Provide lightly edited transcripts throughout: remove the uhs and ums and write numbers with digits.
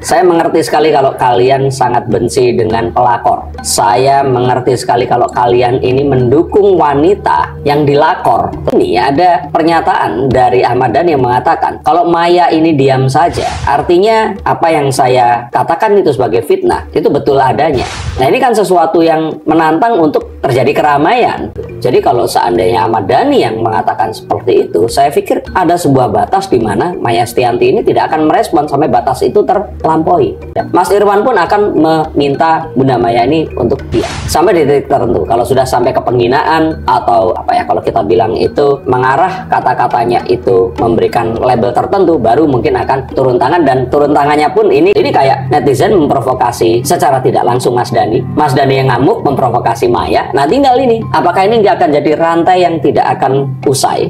Saya mengerti sekali kalau kalian sangat benci dengan pelakor. Saya mengerti sekali kalau kalian ini mendukung wanita yang dilakor. Ini ada pernyataan dari Ahmad Dhani yang mengatakan kalau Maya ini diam saja, artinya apa yang saya katakan itu sebagai fitnah, itu betul adanya. Nah, ini kan sesuatu yang menantang untuk terjadi keramaian. Jadi kalau seandainya Ahmad Dhani yang mengatakan seperti itu, saya pikir ada sebuah batas di mana Maya Estianty ini tidak akan merespon sampai batas itu terlampaui. Mas Irwan pun akan meminta Bunda Maya ini untuk diam sampai di titik tertentu. Kalau sudah sampai ke penghinaan atau apa ya, kalau kita bilang itu mengarah kata-katanya itu memberikan label tertentu, baru mungkin akan turun tangan. Dan turun tangannya pun ini kayak netizen memprovokasi secara tidak langsung Mas Dhani. Mas Dhani yang ngamuk memprovokasi Maya. Nah, tinggal ini, apakah ini nggak akan jadi rantai yang tidak akan usai?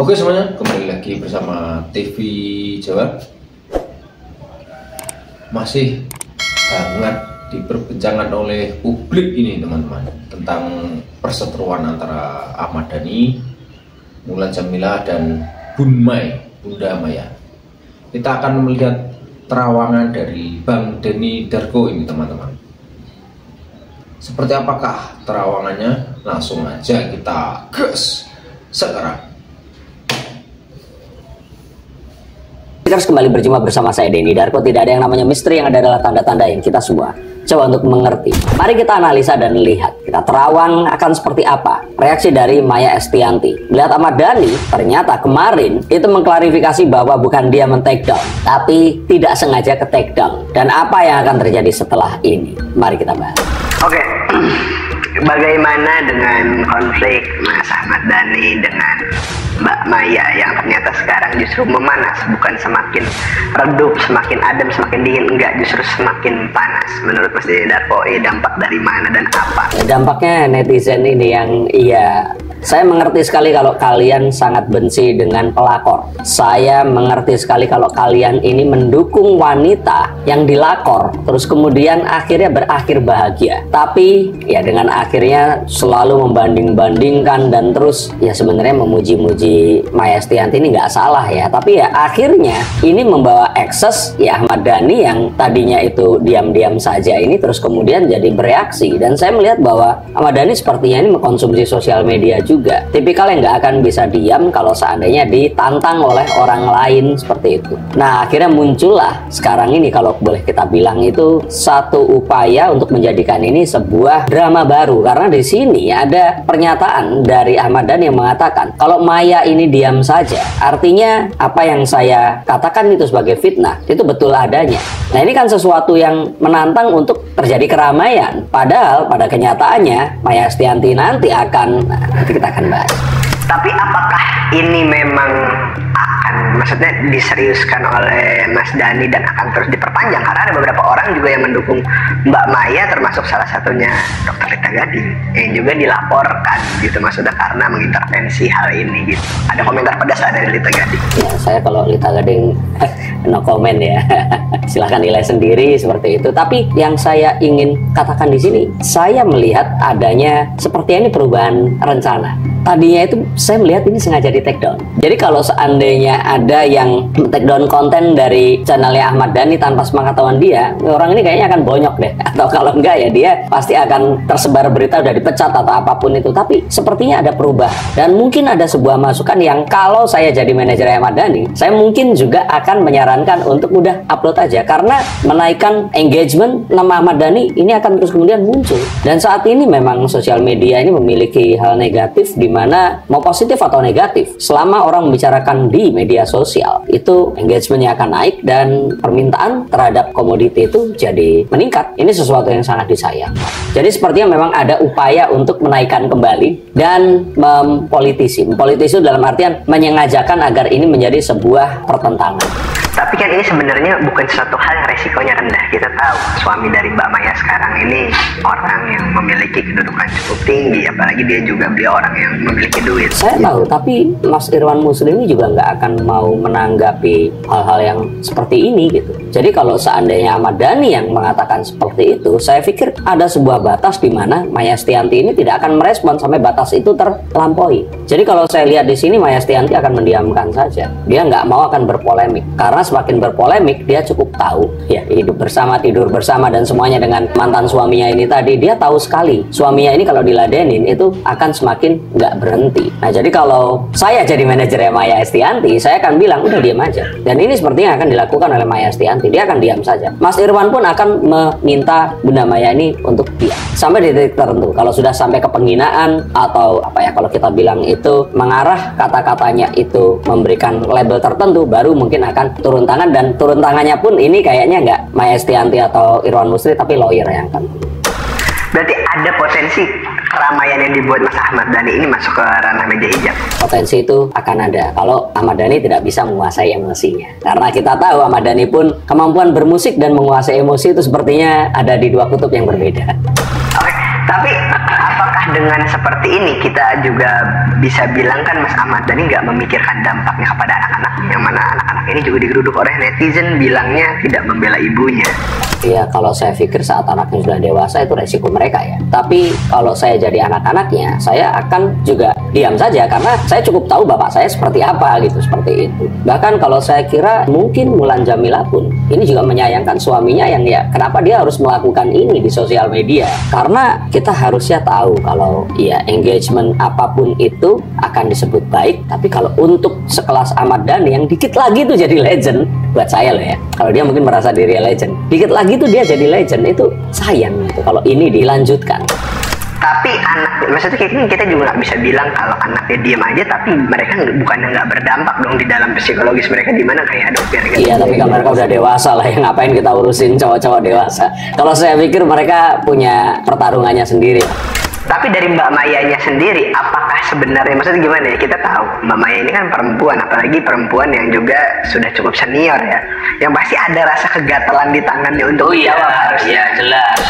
Oke semuanya, kembali lagi bersama TV Jawa. Masih hangat diperbincangan oleh publik ini teman-teman, tentang perseteruan antara Ahmad Dhani, Mulan Jameela dan Bunda Maya. Kita akan melihat terawangan dari Bang Denny Darko ini teman-teman. Seperti apakah terawangannya? Langsung aja kita gas sekarang. Kita harus kembali berjumpa bersama saya Denny Darko. Tidak ada yang namanya misteri, yang ada adalah tanda-tanda yang kita semua coba untuk mengerti. Mari kita analisa dan lihat, kita terawang akan seperti apa reaksi dari Maya Estianty. Melihat Ahmad Dhani ternyata kemarin itu mengklarifikasi bahwa bukan dia men-take down, tapi tidak sengaja ke take down. Dan apa yang akan terjadi setelah ini? Mari kita bahas. Oke. Bagaimana dengan konflik Mas Ahmad Dhani dengan Mbak Maya yang ternyata sekarang justru memanas, bukan semakin redup, semakin adem, semakin dingin, enggak, justru semakin panas. Menurut Mas Denny Darko, dampak dari mana dan apa? Dampaknya netizen ini yang saya mengerti sekali kalau kalian sangat benci dengan pelakor. Saya mengerti sekali kalau kalian ini mendukung wanita yang dilakor, terus kemudian akhirnya berakhir bahagia. Tapi ya dengan akhirnya selalu membanding-bandingkan dan terus ya sebenarnya memuji-muji Maya Estianty ini nggak salah ya. Tapi ya akhirnya ini membawa ekses ya Ahmad Dhani yang tadinya itu diam-diam saja ini terus kemudian jadi bereaksi. Dan saya melihat bahwa Ahmad Dhani sepertinya ini mengkonsumsi sosial media juga. Tipikal yang nggak akan bisa diam kalau seandainya ditantang oleh orang lain seperti itu. Nah, akhirnya muncullah sekarang ini, kalau boleh kita bilang itu satu upaya untuk menjadikan ini sebuah drama baru. Karena di sini ada pernyataan dari Ahmad Dhani yang mengatakan kalau Maya ini diam saja, artinya apa yang saya katakan itu sebagai fitnah, itu betul adanya. Nah, ini kan sesuatu yang menantang untuk terjadi keramaian. Padahal pada kenyataannya Maya Estianty nanti kita akan bahas. Tapi apakah ini memang akan, maksudnya diseriuskan oleh Mas Dhani dan akan terus diperpanjang? Karena ada beberapa orang juga yang mendukung Mbak Maya, termasuk salah satunya Dr. Lita Gading yang juga dilaporkan gitu, maksudnya karena mengintervensi hal ini gitu. Ada komentar pedas dari Lita Gading? Ya, saya kalau Lita Gading no comment ya. Silahkan nilai sendiri seperti itu. Tapi yang saya ingin katakan di sini, saya melihat adanya sepertinya ini perubahan rencana. Tadinya itu saya melihat ini sengaja di take down. Jadi kalau seandainya ada yang take down konten dari channelnya Ahmad Dhani tanpa sepengetahuan dia, orang ini kayaknya akan bonyok deh. Atau kalau enggak ya dia pasti akan tersebar berita udah dipecat atau apapun itu. Tapi sepertinya ada perubahan. Dan mungkin ada sebuah masukan yang kalau saya jadi manajer Ahmad Dhani, saya mungkin juga akan menyarankan untuk udah upload aja. Karena menaikkan engagement nama Ahmad Dhani ini akan terus kemudian muncul. Dan saat ini memang sosial media ini memiliki hal negatif di mana mau positif atau negatif, selama orang membicarakan di media sosial itu engagementnya akan naik dan permintaan terhadap komoditi itu jadi meningkat. Ini sesuatu yang sangat disayangkan. Jadi sepertinya memang ada upaya untuk menaikkan kembali dan mempolitisi dalam artian menyengajakan agar ini menjadi sebuah pertentangan. Tapi kan ini sebenarnya bukan suatu hal yang resikonya rendah. Kita tahu suami dari Mbak Maya sekarang ini orang yang memiliki kedudukan cukup tinggi, apalagi beliau orang yang memiliki duit. Saya tahu, tapi Mas Irwan Muslim ini juga nggak akan mau menanggapi hal-hal yang seperti ini gitu. Jadi kalau seandainya Ahmad Dhani yang mengatakan seperti itu, saya pikir ada sebuah batas di mana Maya Estianty ini tidak akan merespon sampai batas itu terlampaui. Jadi kalau saya lihat di sini Maya Estianty akan mendiamkan saja. Dia nggak mau akan berpolemik, karena semakin berpolemik dia cukup tahu ya, hidup bersama, tidur bersama dan semuanya dengan mantan suaminya ini tadi. Dia tahu sekali suaminya ini kalau diladenin itu akan semakin nggak berhenti. Nah jadi kalau saya jadi manajernya Maya Estianty, saya akan bilang udah diam aja. Dan ini sepertinya akan dilakukan oleh Maya Estianty. Dia akan diam saja. Mas Irwan pun akan meminta Bunda Maya ini untuk diam sampai di titik tertentu. Kalau sudah sampai ke penghinaan atau apa ya, kalau kita bilang itu mengarah kata-katanya itu memberikan label tertentu, baru mungkin akan turun tangan. Dan turun tangannya pun ini kayaknya nggak Maya Estianty atau Irwan Muslim, tapi lawyer yang akan. Berarti ada potensi keramaian yang dibuat Mas Ahmad Dhani ini masuk ke ranah meja hijab. Potensi itu akan ada kalau Ahmad Dhani tidak bisa menguasai emosinya. Karena kita tahu Ahmad Dhani pun kemampuan bermusik dan menguasai emosi itu sepertinya ada di dua kutub yang berbeda. Oke, tapi apakah dengan seperti ini kita juga bisa bilang kan Mas Ahmad Dhani nggak memikirkan dampaknya kepada anak-anak, yang mana anak-anak ini juga digeruduk oleh netizen bilangnya tidak membela ibunya. Iya, kalau saya pikir saat anaknya sudah dewasa itu resiko mereka ya. Tapi kalau saya jadi anak-anaknya, saya akan juga diam saja karena saya cukup tahu bapak saya seperti apa gitu, seperti itu. Bahkan kalau saya kira mungkin Mulan Jamila pun ini juga menyayangkan suaminya yang ya kenapa dia harus melakukan ini di sosial media. Karena kita harusnya tahu kalau ya engagement apapun itu akan disebut baik, tapi kalau untuk sekelas Ahmad Dhani yang dikit lagi itu jadi legend buat saya loh ya. Kalau dia mungkin merasa diri legend, dikit lagi itu dia jadi legend, itu sayang gitu kalau ini dilanjutkan. Tapi anak, maksudnya kita juga nggak bisa bilang kalau anaknya diam aja, tapi mereka bukannya nggak berdampak dong di dalam psikologis mereka, di mana kayak aduh biar iya, tapi kan mereka udah dewasa lah, yang ngapain kita urusin cowok-cowok dewasa. Kalau saya pikir mereka punya pertarungannya sendiri. Tapi dari Mbak Mayanya sendiri, apakah sebenarnya, maksudnya gimana ya, kita tahu Mbak Maya ini kan perempuan, apalagi perempuan yang juga sudah cukup senior ya, yang pasti ada rasa kegatalan di tangannya untuk jawab harusnya. Jelas.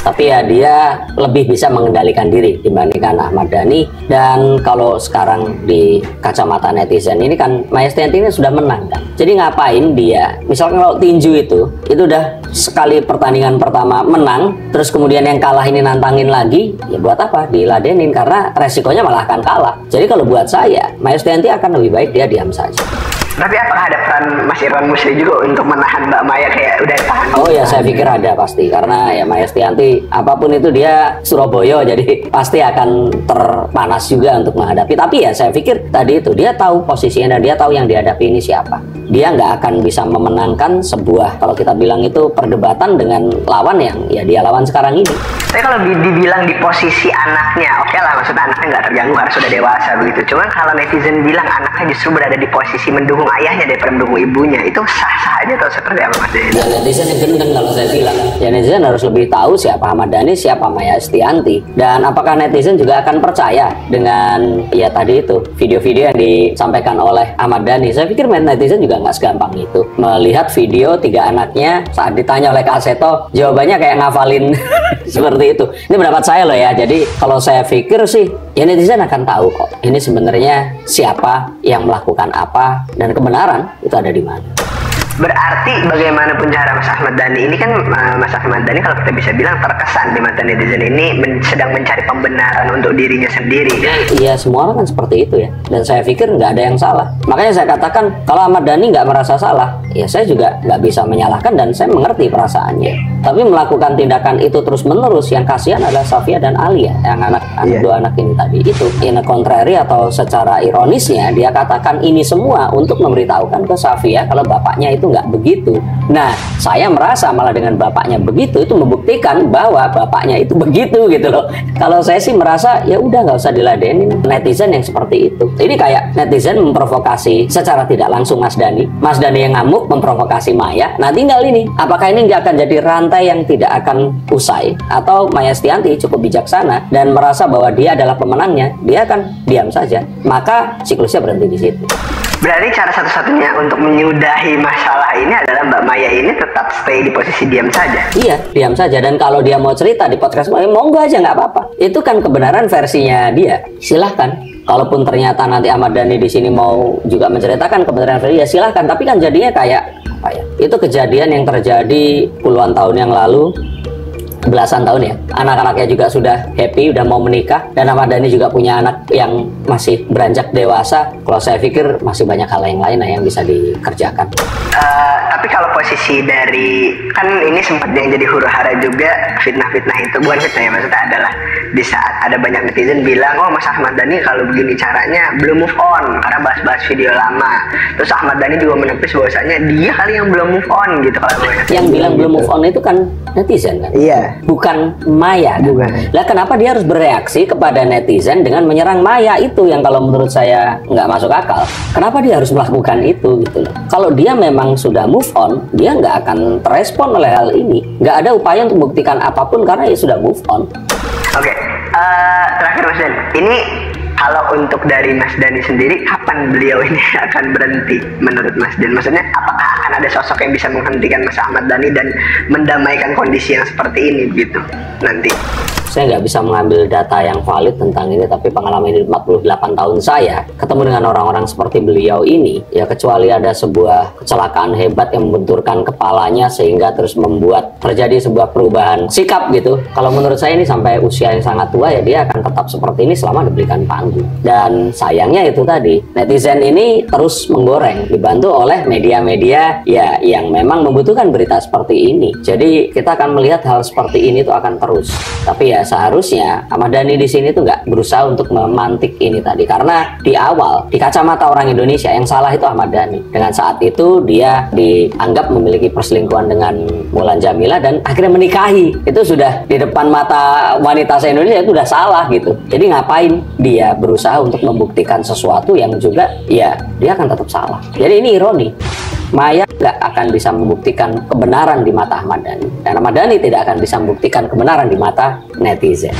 Tapi ya dia lebih bisa mengendalikan diri dibandingkan Ahmad Dhani. Dan kalau sekarang di kacamata netizen ini kan Maya Estianty ini sudah menang kan. Jadi ngapain dia, misalnya kalau tinju itu udah sekali pertandingan pertama menang, terus kemudian yang kalah ini nantangin lagi, ya buat apa diladenin, karena resikonya malah akan kalah. Jadi kalau buat saya, Maya Estianty akan lebih baik dia diam saja. Tapi apakah ada peran Mas Irwan Muslim juga untuk menahan Mbak Maya kayak udah tahan? Oh ya, saya pikir ada pasti, karena ya Maya Estianty apapun itu dia Surabaya, jadi pasti akan terpanas juga untuk menghadapi. Tapi ya saya pikir tadi itu dia tahu posisinya dan dia tahu yang dihadapi ini siapa. Dia nggak akan bisa memenangkan sebuah, kalau kita bilang itu perdebatan dengan lawan yang ya dia lawan sekarang ini. Tapi kalau dibilang di posisi anaknya, oke lah, maksudnya anaknya nggak terganggu karena sudah dewasa begitu. Cuman kalau netizen bilang anaknya justru berada di posisi mendukung ayahnya daripada mendukung ibunya, itu sah-sah aja atau seperti apa Mas Dhani? Ya netizen yang gendeng kalau saya bilang. Ya netizen harus lebih tahu siapa Ahmad Dhani, siapa Maya Estianty. Dan apakah netizen juga akan percaya dengan ya tadi itu video-video yang disampaikan oleh Ahmad Dhani. Saya pikir netizen juga nggak segampang itu. Melihat video 3 anaknya saat ditanya oleh Kak Seto, jawabannya kayak ngafalin seperti itu. Ini pendapat saya loh ya. Jadi kalau saya pikir sih ya netizen akan tahu kok ini sebenarnya siapa yang melakukan apa dan kebenaran itu ada di mana. Berarti bagaimanapun cara Mas Ahmad Dhani ini kan, Mas Ahmad Dhani kalau kita bisa bilang terkesan di mata netizen ini sedang mencari pembenaran untuk dirinya sendiri. Iya, semua orang kan seperti itu ya. Dan saya pikir nggak ada yang salah. Makanya saya katakan kalau Ahmad Dhani nggak merasa salah, ya saya juga nggak bisa menyalahkan dan saya mengerti perasaannya. Tapi melakukan tindakan itu terus-menerus, yang kasihan adalah Safia dan Alia, yang dua anak ini tadi. Itu in a contrary atau secara ironisnya dia katakan ini semua untuk memberitahukan ke Safia kalau bapaknya itu nggak begitu. Nah, saya merasa malah dengan bapaknya begitu itu membuktikan bahwa bapaknya itu begitu gitu loh. Kalau saya sih merasa ya udah nggak usah diladenin netizen yang seperti itu. Ini kayak netizen memprovokasi secara tidak langsung Mas Dhani. Mas Dhani yang ngamuk memprovokasi Maya. Nah, tinggal ini, apakah ini nggak akan jadi rantai yang tidak akan usai, atau Maya Estianty cukup bijaksana dan merasa bahwa dia adalah pemenangnya, dia akan diam saja. Maka siklusnya berhenti di situ. Berarti cara satu-satunya untuk menyudahi masalah ini adalah Mbak Maya ini tetap stay di posisi diam saja. Iya, diam saja. Dan kalau dia mau cerita di podcast, monggo aja, nggak apa-apa. Itu kan kebenaran versinya dia. Silahkan. Kalaupun ternyata nanti Ahmad Dhani di sini mau juga menceritakan kebenaran versi, ya silahkan. Tapi kan jadinya kayak apa ya? Itu kejadian yang terjadi puluhan tahun yang lalu. Belasan tahun ya, anak-anaknya juga sudah happy, udah mau menikah, dan Ahmad Dhani juga punya anak yang masih beranjak dewasa. Kalau saya pikir masih banyak hal yang lain yang bisa dikerjakan. Tapi kalau posisi dari, kan ini sempat yang jadi huru-hara juga fitnah-fitnah itu, bukan fitnah ya, maksudnya adalah di saat ada banyak netizen bilang, oh Mas Ahmad Dhani kalau begini caranya belum move on karena bahas-bahas video lama. Terus Ahmad Dhani juga menepis bahwasanya dia kali yang belum move on gitu. Kalau yang bilang belum move on itu kan netizen kan? Iya. Bukan Maya kan? Bukan. Lah kenapa dia harus bereaksi kepada netizen dengan menyerang Maya? Itu yang kalau menurut saya nggak masuk akal. Kenapa dia harus melakukan itu gitu loh? Kalau dia memang sudah move on, dia nggak akan terespon oleh hal ini. Nggak ada upaya untuk membuktikan apapun karena dia sudah move on. Oke, terakhir Mas Dan, ini kalau untuk dari Mas Dhani sendiri, kapan beliau ini akan berhenti menurut Mas Dan? Maksudnya apakah akan ada sosok yang bisa menghentikan Mas Ahmad Dhani dan mendamaikan kondisi yang seperti ini gitu nanti? Saya nggak bisa mengambil data yang valid tentang ini, tapi pengalaman ini 48 tahun saya ketemu dengan orang-orang seperti beliau ini, ya kecuali ada sebuah kecelakaan hebat yang membenturkan kepalanya sehingga terus membuat terjadi sebuah perubahan sikap gitu. Kalau menurut saya ini sampai usia yang sangat tua ya dia akan tetap seperti ini selama diberikan panggung. Dan sayangnya itu tadi, netizen ini terus menggoreng, dibantu oleh media-media ya yang memang membutuhkan berita seperti ini. Jadi kita akan melihat hal seperti ini tuh akan terus. Tapi ya seharusnya Ahmad Dhani di sini tuh nggak berusaha untuk memantik ini tadi, karena di awal di kacamata orang Indonesia yang salah itu Ahmad Dhani. Dengan saat itu dia dianggap memiliki perselingkuhan dengan Mulan Jamila dan akhirnya menikahi. Itu sudah di depan mata wanita se-Indonesia, itu udah salah gitu. Jadi ngapain dia berusaha untuk membuktikan sesuatu yang juga ya dia akan tetap salah. Jadi ini ironi. Maya nggak akan bisa membuktikan kebenaran di mata Ahmad Dhani, dan Ahmad Dhani tidak akan bisa membuktikan kebenaran di mata netizen.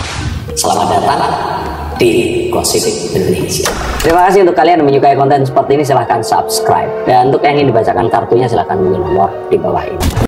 Selamat datang di Gosip Indonesia. Terima kasih untuk kalian yang menyukai konten seperti ini, silahkan subscribe, dan untuk yang ingin dibacakan kartunya silahkan hubungi nomor di bawah ini.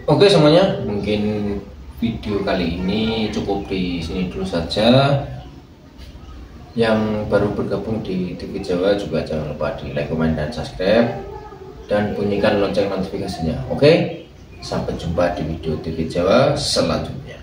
Oke semuanya, mungkin video kali ini cukup di sini dulu saja. Yang baru bergabung di TV Jawa juga jangan lupa di like, comment, dan subscribe, dan bunyikan lonceng notifikasinya. Oke, sampai jumpa di video TV Jawa selanjutnya.